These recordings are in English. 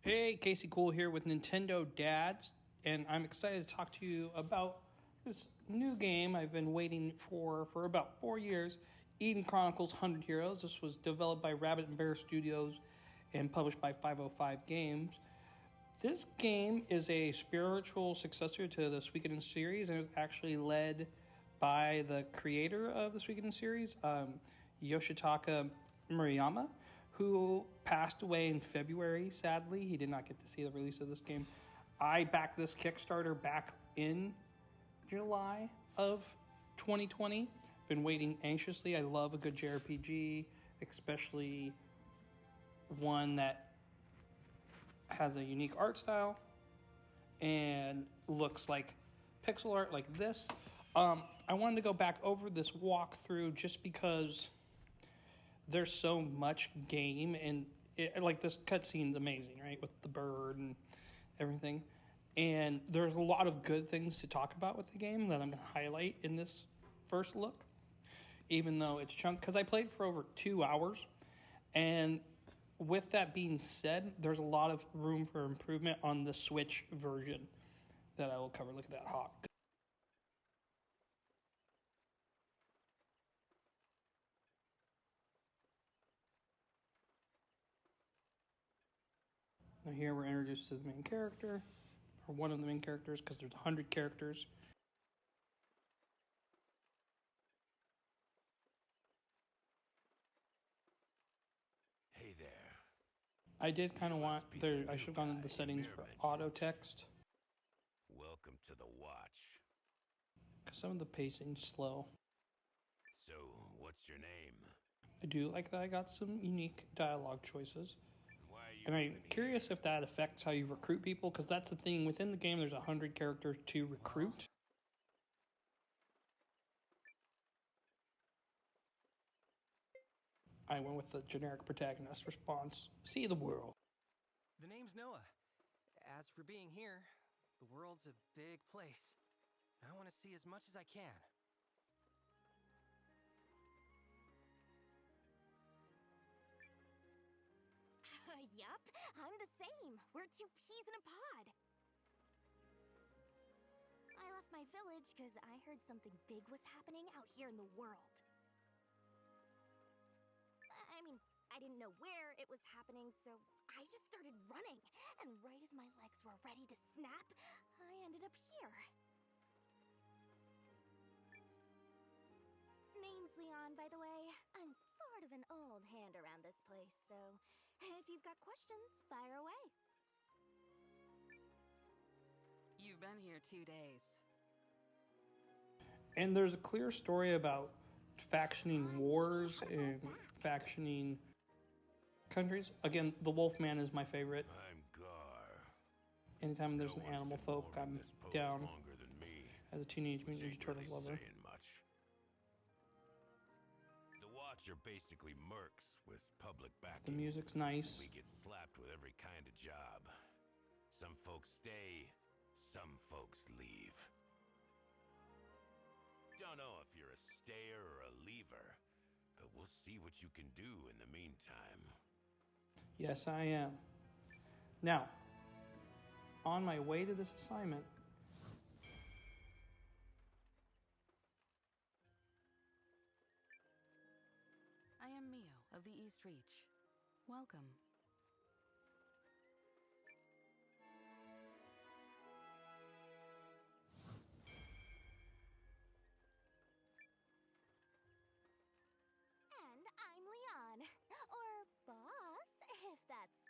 Hey, Casey Cool here with Nintendo Dads, and I'm excited to talk to you about this new game I've been waiting for about 4 years, Eiyuden Chronicles 100 Heroes. This was developed by Rabbit and Bear Studios and published by 505 Games. This game is a spiritual successor to the Suikoden series and is actually led by the creator of the Suikoden series, Yoshitaka Murayama, who passed away in February, sadly. He did not get to see the release of this game. I backed this Kickstarter back in July of 2020. Been waiting anxiously. I love a good JRPG, especially one that has a unique art style and looks like pixel art like this. I wanted to go back over this walkthrough just because there's so much game, and like this cutscene's amazing, right, with the bird and everything. And there's a lot of good things to talk about with the game that I'm going to highlight in this first look, even though it's chunk, because I played for over 2 hours. And with that being said, there's a lot of room for improvement on the Switch version that I will cover. Look at that hawk. Now here we're introduced to the main character, or one of the main characters, because there's 100 characters. Hey there. I did kind of want there. I should have gone into the settings for auto text, Welcome to the watch. because some of the pacing's slow. So, what's your name? I do like that I got some unique dialogue choices. Why are you And I'm even curious here? if that affects how you recruit people, because that's the thing. Within the game, there's 100 characters to recruit. I went with the generic protagonist response. See the world. The name's Noah. As for being here, the world's a big place. I want to see as much as I can. Yup, I'm the same. We're two peas in a pod. I left my village because I heard something big was happening out here in the world. I mean, I didn't know where it was happening, so I just started running. And right as my legs were ready to snap, I ended up here. Name's Leon, by the way. I'm sort of an old hand around this place, so if you've got questions, fire away. You've been here 2 days. And there's a clear story about factioning wars and factioning countries. Again, the Wolfman is my favorite. I'm Gar. Anytime there's No an one's animal been folk, warming I'm this post down. longer than me, As a Teenage which Mutant Ninja ain't Turtles really lover. saying much. The Watch are basically mercs with public The backing. music's nice. We get slapped with every kind of job. Some folks stay, some folks leave. Don't know if you're a stayer or a leaver, but we'll see what you can do in the meantime. Yes, I am. Now, on my way to this assignment, I am Mio of the East Reach. Welcome. And I'm Leon. Or boss, if that's...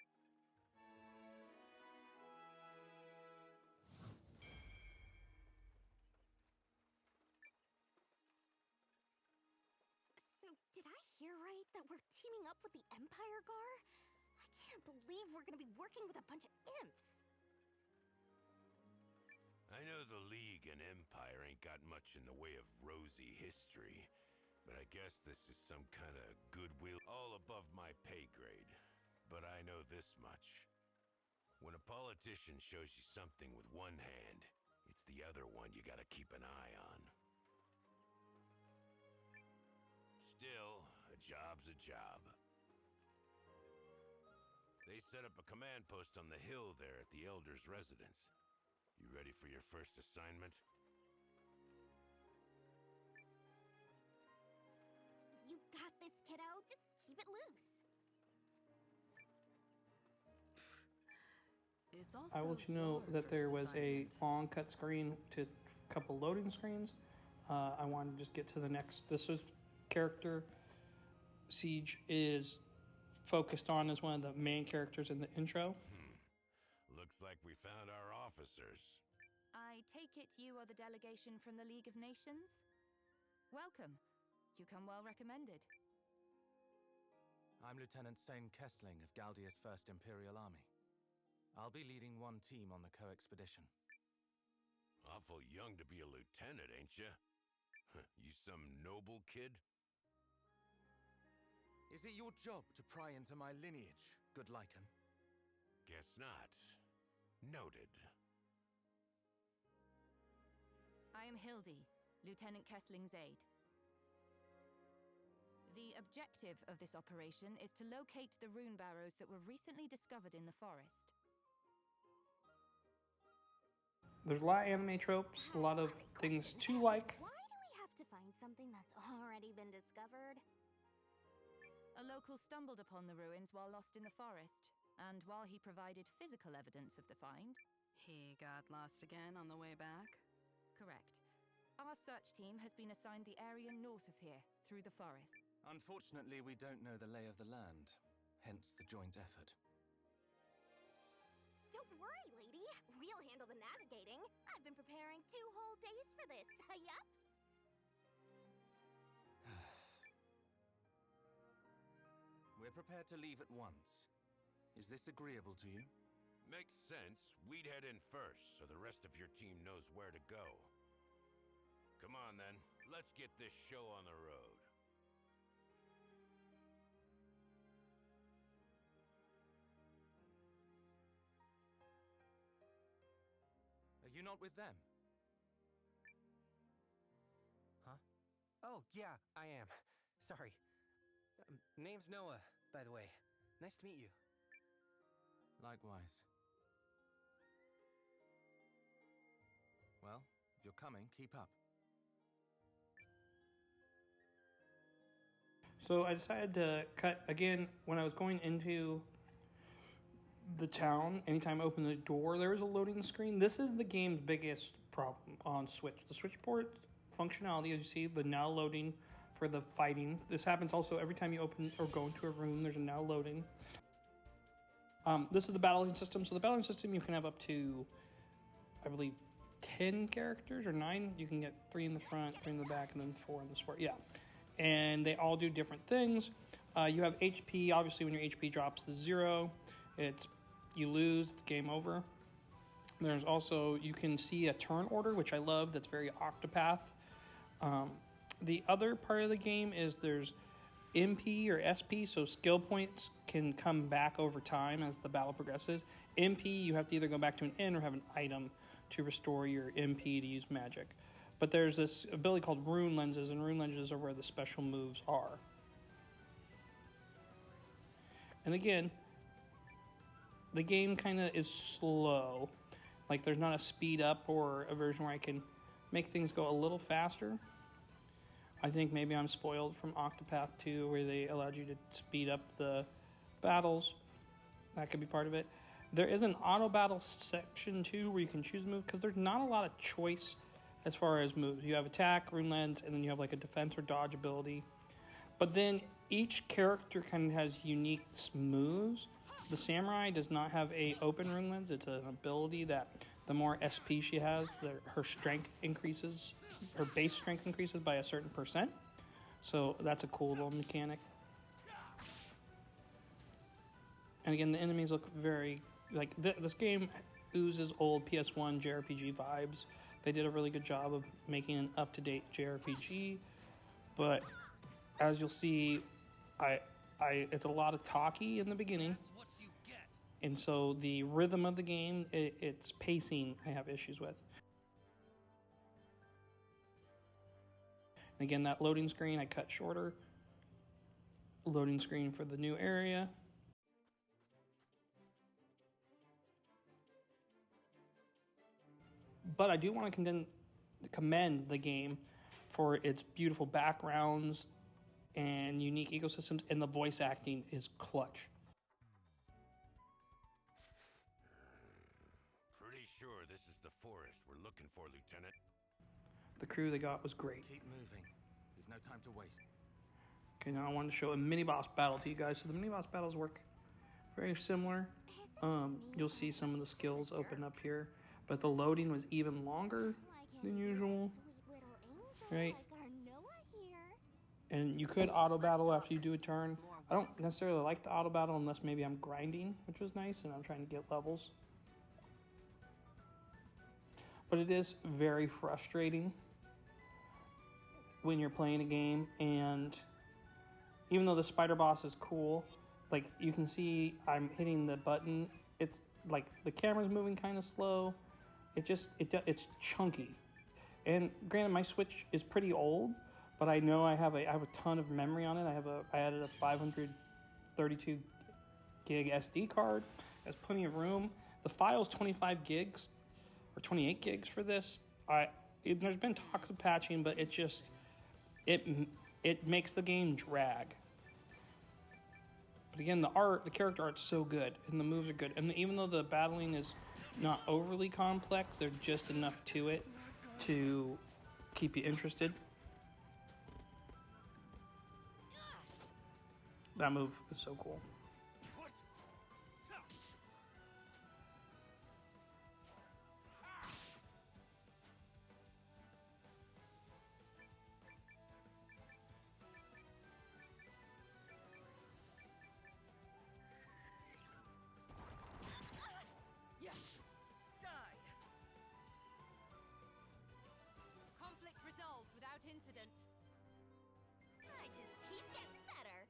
So, did I hear right that we're teaming up with the Empire, Gar? I can't believe we're gonna be working with a bunch of imps. I know the League and Empire ain't got much in the way of rosy history, but I guess this is some kind of goodwill all above my pay grade. But I know this much. When a politician shows you something with one hand, it's the other one you gotta keep an eye on. Still, a job's a job. They They set up a command post on the hill there at the Elder's residence. You ready for your first assignment? You got this, kiddo. Just keep it loose. It's also I will let you know your that there first was a assignment. long cut screen to a couple loading screens. I wanted to just get to the next. This is character Siege is focused on as one of the main characters in the intro. Looks like we found our officers. I take it you are the delegation from the League of Nations? Welcome. You come well recommended. I'm Lieutenant Sane Kessling of Galdia's 1st Imperial Army. I'll be leading one team on the co-expedition. Awful young to be a lieutenant, ain't ya? You some noble kid? Is it your job to pry into my lineage, good Lycan? Guess not. Noted. I am Hildy, Lieutenant Kessling's aide. The objective of this operation is to locate the rune barrows that were recently discovered in the forest. There's a lot of anime tropes, a lot of Sorry, things question. to like. Why do we have to find something that's already been discovered? A local stumbled upon the ruins while lost in the forest, and while he provided physical evidence of the find... He got lost again on the way back? Correct. Our search team has been assigned the area north of here, through the forest. Unfortunately, we don't know the lay of the land, hence the joint effort. Don't worry, lady. We'll handle the navigating. I've been preparing 2 whole days for this. Yup. We're prepared to leave at once. Is this agreeable to you? Makes sense. We'd head in first, so the rest of your team knows where to go. Come on, then. Let's get this show on the road. Are you not with them? Huh? Oh, yeah, I am. Sorry. Name's Noah, by the way. Nice to meet you. Likewise. Well, if you're coming, keep up. So I decided to cut again when I was going into the town. Anytime I opened the door, there was a loading screen. This is the game's biggest problem on Switch. The Switch port functionality, as you see, the now loading for the fighting. This happens also every time you open or go into a room. There's a now loading. This is the battling system. So the battling system, you can have up to, I believe, 10 characters or 9. You can get 3 in the front, 3 in the back, and then 4 in the support. Yeah. And they all do different things. You have HP. Obviously, when your HP drops to 0, you lose. It's game over. There's also, you can see a turn order, which I love. That's very Octopath. The other part of the game is there's MP or SP, so skill points can come back over time as the battle progresses. MP, you have to either go back to an inn or have an item to restore your MP to use magic. But there's this ability called rune lenses, and rune lenses are where the special moves are. And again, the game kind of is slow. Like, there's not a speed up or a version where I can make things go a little faster. I think maybe I'm spoiled from Octopath 2, where they allowed you to speed up the battles. That could be part of it. There is an auto battle section too, where you can choose a move, because there's not a lot of choice as far as moves. You have attack, rune lens, and then you have like a defense or dodge ability. But then each character kind of has unique moves. The samurai does not have a open rune lens. It's an ability that the more SP she has, her strength increases, her base strength increases by a certain %. So that's a cool little mechanic. And again, the enemies look very, like, this game oozes old PS1 JRPG vibes. They did a really good job of making an up-to-date JRPG. But as you'll see, it's a lot of talky in the beginning. And so the rhythm of the game, its pacing, I have issues with. And again, that loading screen I cut shorter. Loading screen for the new area. But I do want to commend the game for its beautiful backgrounds and unique ecosystems, and the voice acting is clutch. Pretty sure this is the forest we're looking for, Lieutenant. The crew they got was great. Keep moving. We've no time to waste. Okay, now I wanted to show a mini boss battle to you guys. So the mini boss battles work very similar. You'll see some of the skills open up here, but the loading was even longer than usual, right? And you could auto battle after you do a turn. I don't necessarily like the auto battle unless maybe I'm grinding, which was nice, and I'm trying to get levels. But it is very frustrating when you're playing a game, and even though the spider boss is cool, like you can see I'm hitting the button, it's like the camera's moving kind of slow. It's chunky. And granted, my Switch is pretty old, but I know I have a ton of memory on it. I added a 532 gig SD card. It has plenty of room. The file's 25 gigs or 28 gigs for this. There's been talks of patching, but it makes the game drag. But again, the character art's so good, and the moves are good. And even though the battling is not overly complex, there's just enough to it to keep you interested. That move is so cool. Incident. I just keep getting better.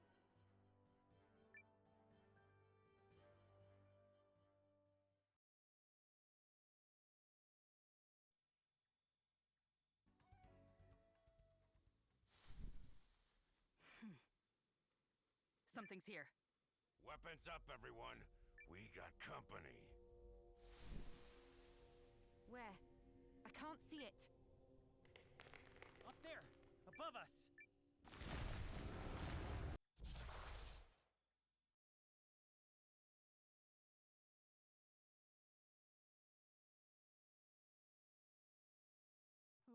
Something's here. Weapons up, everyone. We got company. Where? I can't see it. Up there! Above us!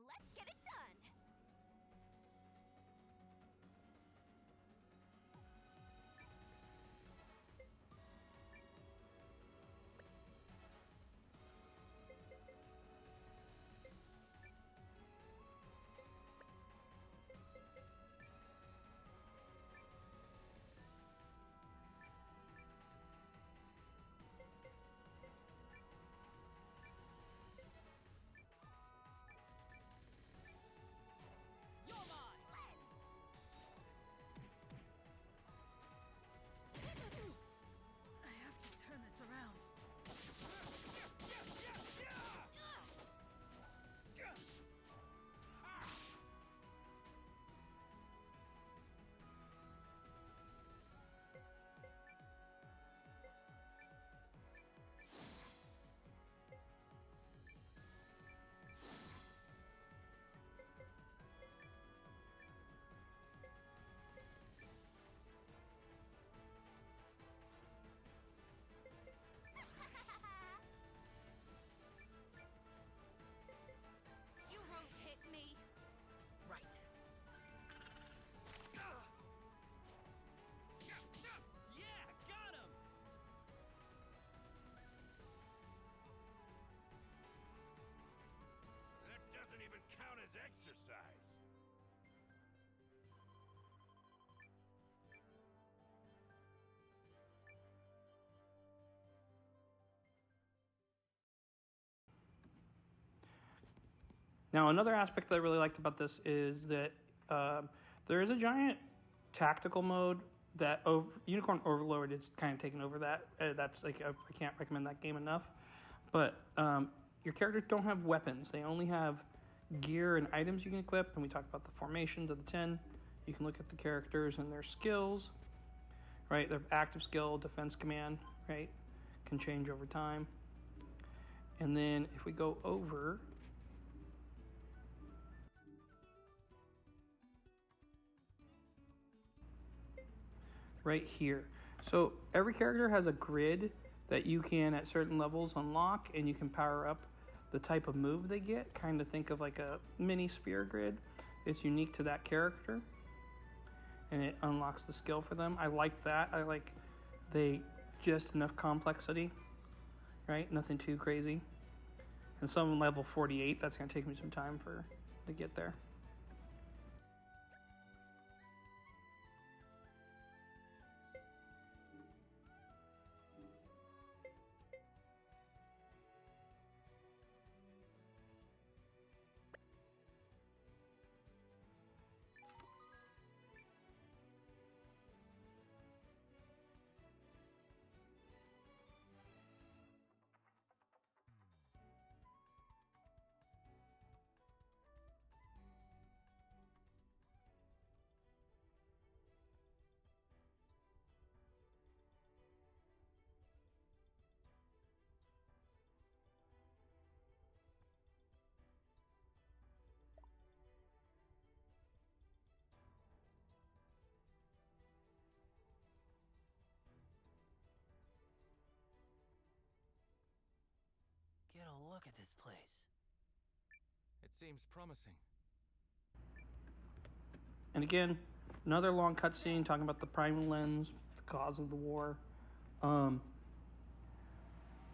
Let's get it done. Exercise. Now, another aspect that I really liked about this is that there is a giant tactical mode that Unicorn Overlord is kind of taking over that. That's like I can't recommend that game enough. But your characters don't have weapons; they only have gear and items you can equip. And we talked about the formations of the 10. You can look at the characters and their skills, right? Their active skill, defense command, right? Can change over time. And then if we go over right here. So every character has a grid that you can at certain levels unlock, and you can power up the type of move they get. Kind of think of like a mini sphere grid. It's unique to that character, and it unlocks the skill for them. I like that. I like they just enough complexity, right? Nothing too crazy. And some level 48, that's gonna take me some time to get there. Get a look at this place. It seems promising. And again, another long cutscene talking about the primal lens, the cause of the war.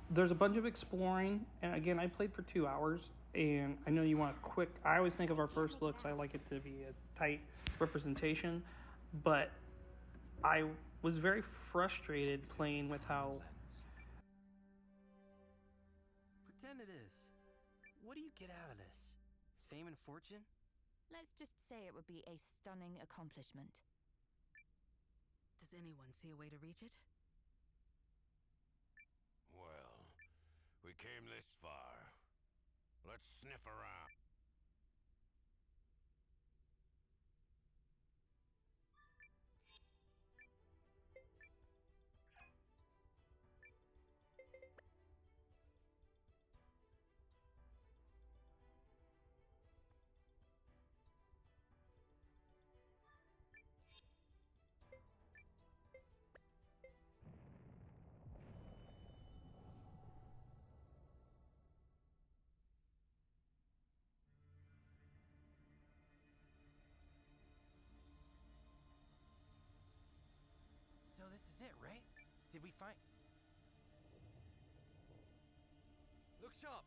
There's a bunch of exploring, and again, I played for 2 hours, and I know you want a quick. I always think of our first looks. I like it to be a tight representation, but I was very frustrated playing with how. Pretend it is. What do you get out of this? Fame and fortune? Let's just say it would be a stunning accomplishment. Does anyone see a way to reach it? Well, we came this far. Let's sniff around. So this is it, right? Did we find... Look sharp!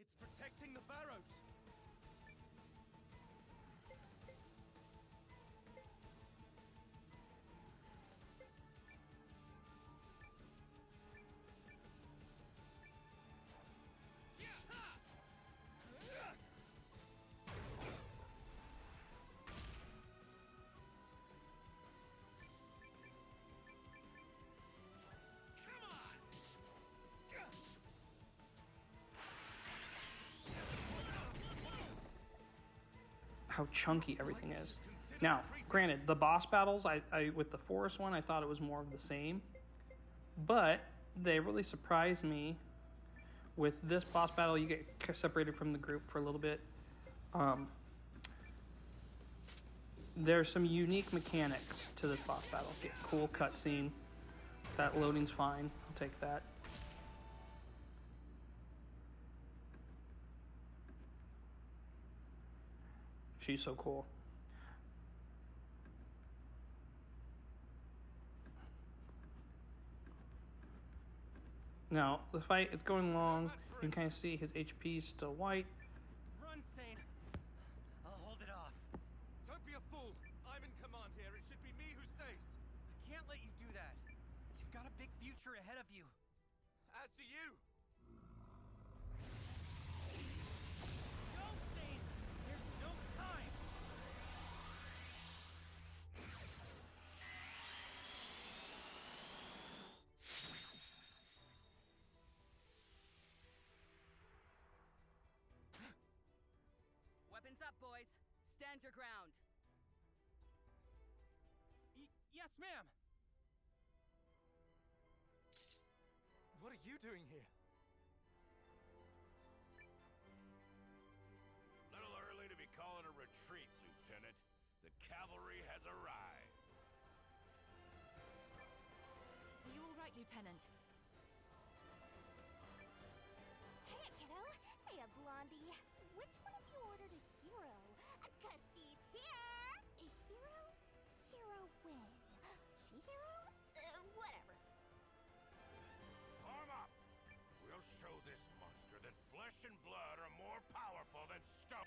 It's protecting the barrows! How chunky everything is. Now, granted, the boss battles, I with the forest one, I thought it was more of the same, but they really surprised me. With this boss battle, you get separated from the group for a little bit. There's some unique mechanics to this boss battle. Get cool cutscene. That loading's fine. I'll take that. She's so cool. Now, the fight is going along. You can kind of see his HP is still white. Run, Sane. I'll hold it off. Don't be a fool. I'm in command here. It should be me who stays. I can't let you do that. You've got a big future ahead of you. As do you. Go, Sane! There's no time! Weapons up, boys. Stand your ground. Yes, ma'am! What are you doing here? Little early to be calling a retreat, Lieutenant. The cavalry has arrived. Are you all right, Lieutenant? Hey, kiddo. Hey, Blondie. Which one of you ordered a hero? 'Cause she's here. A hero? Hero when? She hero? Whatever. Arm up! We'll show this monster that flesh and blood are more powerful than stone.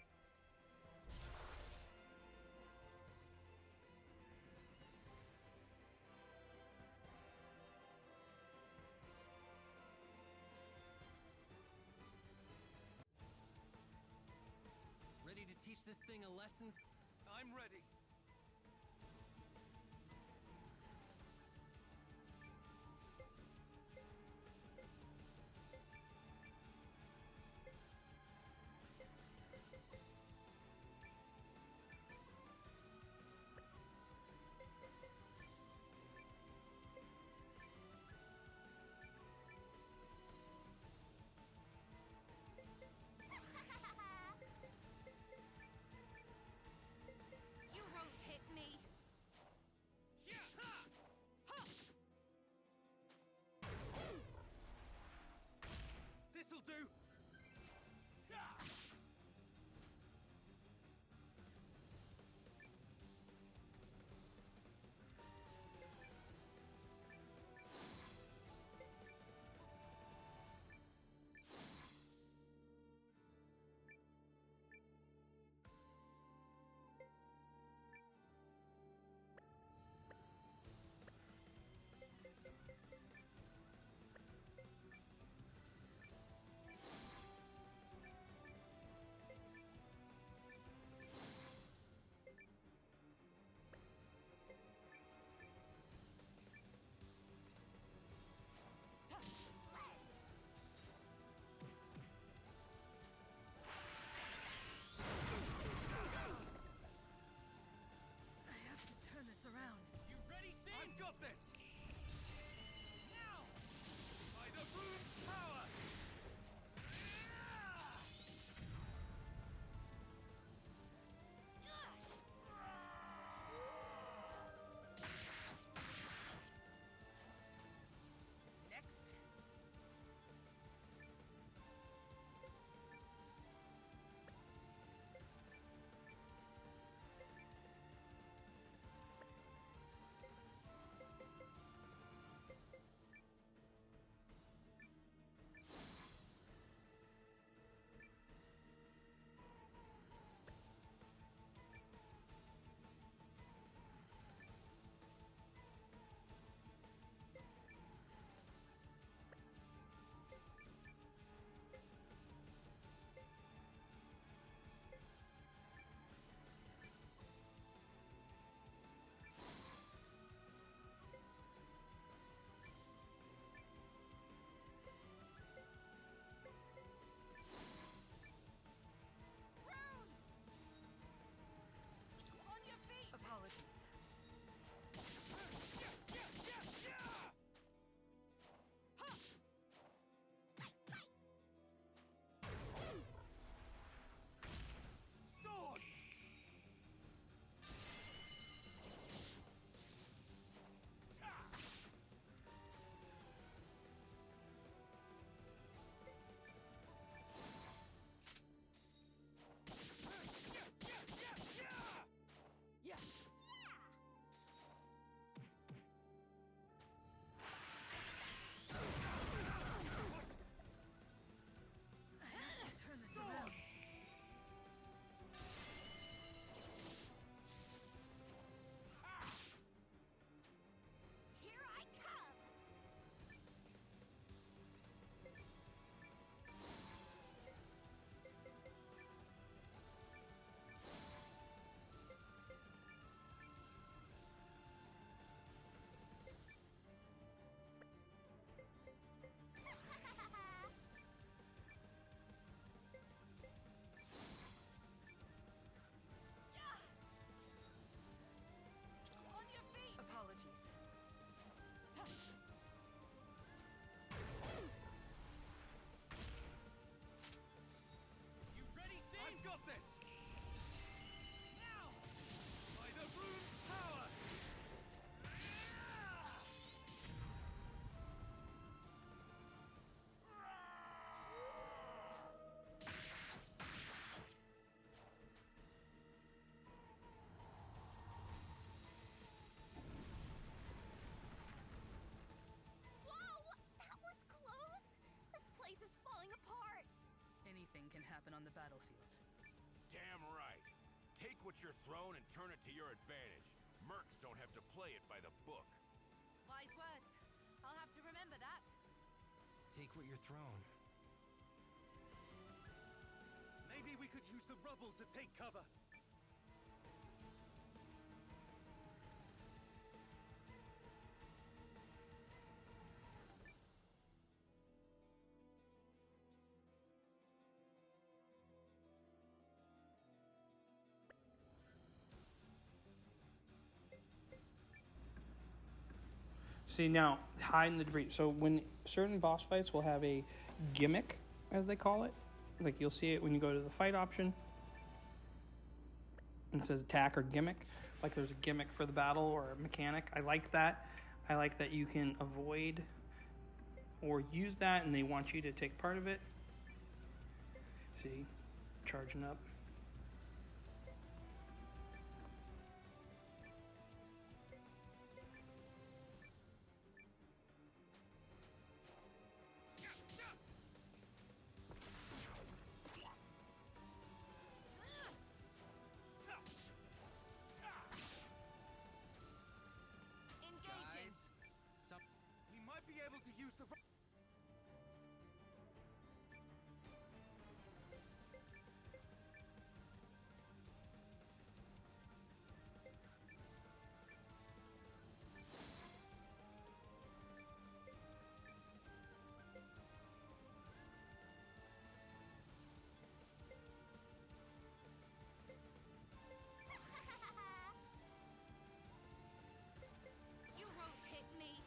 Ready to teach this thing a lesson? I'm ready. happen on the battlefield. Damn right. Take what you're thrown and turn it to your advantage. Mercs don't have to play it by the book. Wise words. I'll have to remember that. Take what you're thrown. Maybe we could use the rubble to take cover. See now, hide in the debris. So when certain boss fights will have a gimmick, as they call it, like you'll see it when you go to the fight option. It says attack or gimmick, like there's a gimmick for the battle or a mechanic. I like that. I like that you can avoid or use that, and they want you to take part of it. See, charging up. Engaging. We might be able to use the You won't hit me.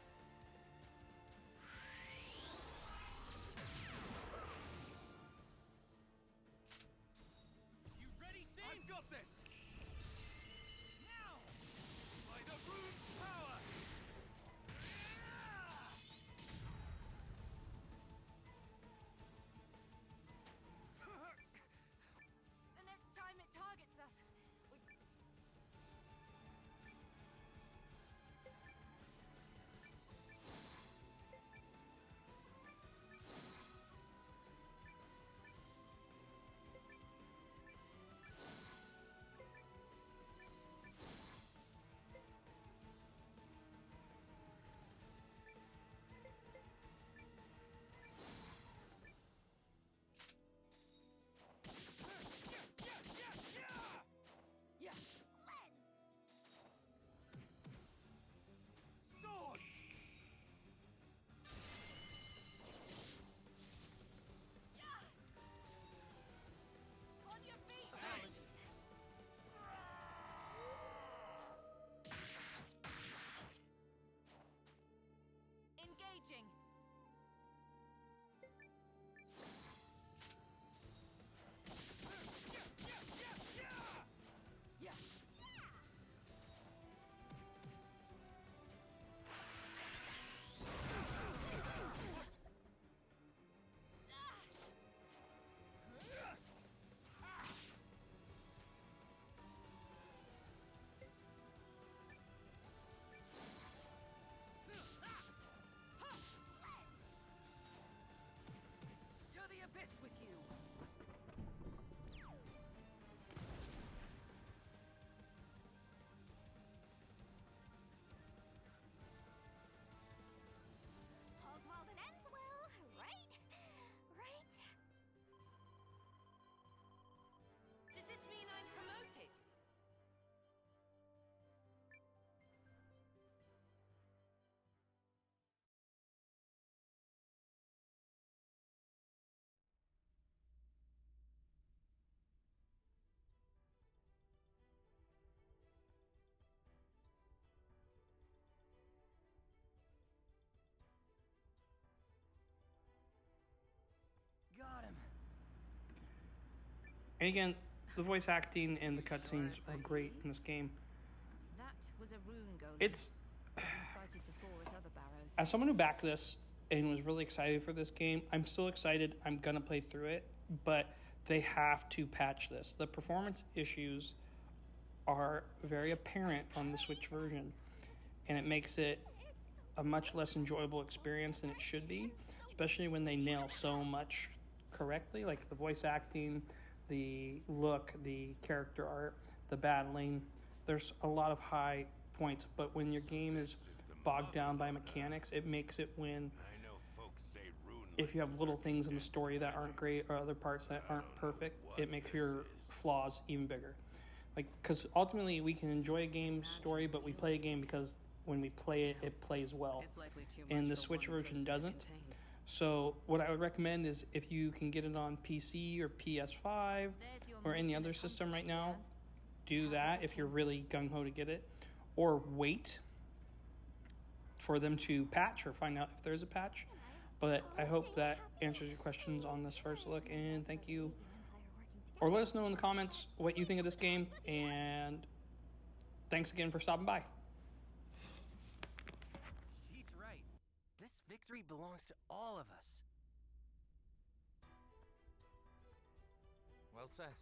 You ready, Sin? I've got this! Now! By the rune's power! The next time it targets us, we... Yeah! Lens! Swords! On your feet! Nice! Engaging. Yeah! To the abyss with you! All's well that ends well, right? Right? Does this mean I'm promoted? Got him! And again, the voice acting and the cutscenes are great in this game. That was a rune golem. It's Been sighted before at other barrows. as someone who backed this and was really excited for this game, I'm still excited. I'm gonna play through it, but they have to patch this. The performance issues are very apparent on the Switch version, and it makes it a much less enjoyable experience than it should be, especially when they nail so much correctly, like the voice acting, the look, the character art, the battling. There's a lot of high points, but when your game is bogged down by mechanics, it makes it when I know folks say Rune if you have Lynch is little things in the condensed story that aren't magic. great or other parts that I aren't don't know perfect, what it makes this your is. flaws even bigger. Like, because ultimately we can enjoy a game's story, but we play a game because when we play it, it plays well. It's likely too much And the for Switch one version person to doesn't. contain. So what I would recommend is if you can get it on PC or PS5 There's your or any mission other system right accomplished, now, Dad. do Have that what we if you're came really gung-ho to get it, or wait for them to patch or find out if there's a patch. But I hope that answers your questions on this first look, and thank you. Or let us know in the comments what you think of this game, and thanks again for stopping by. She's right. This victory belongs to all of us. Well said.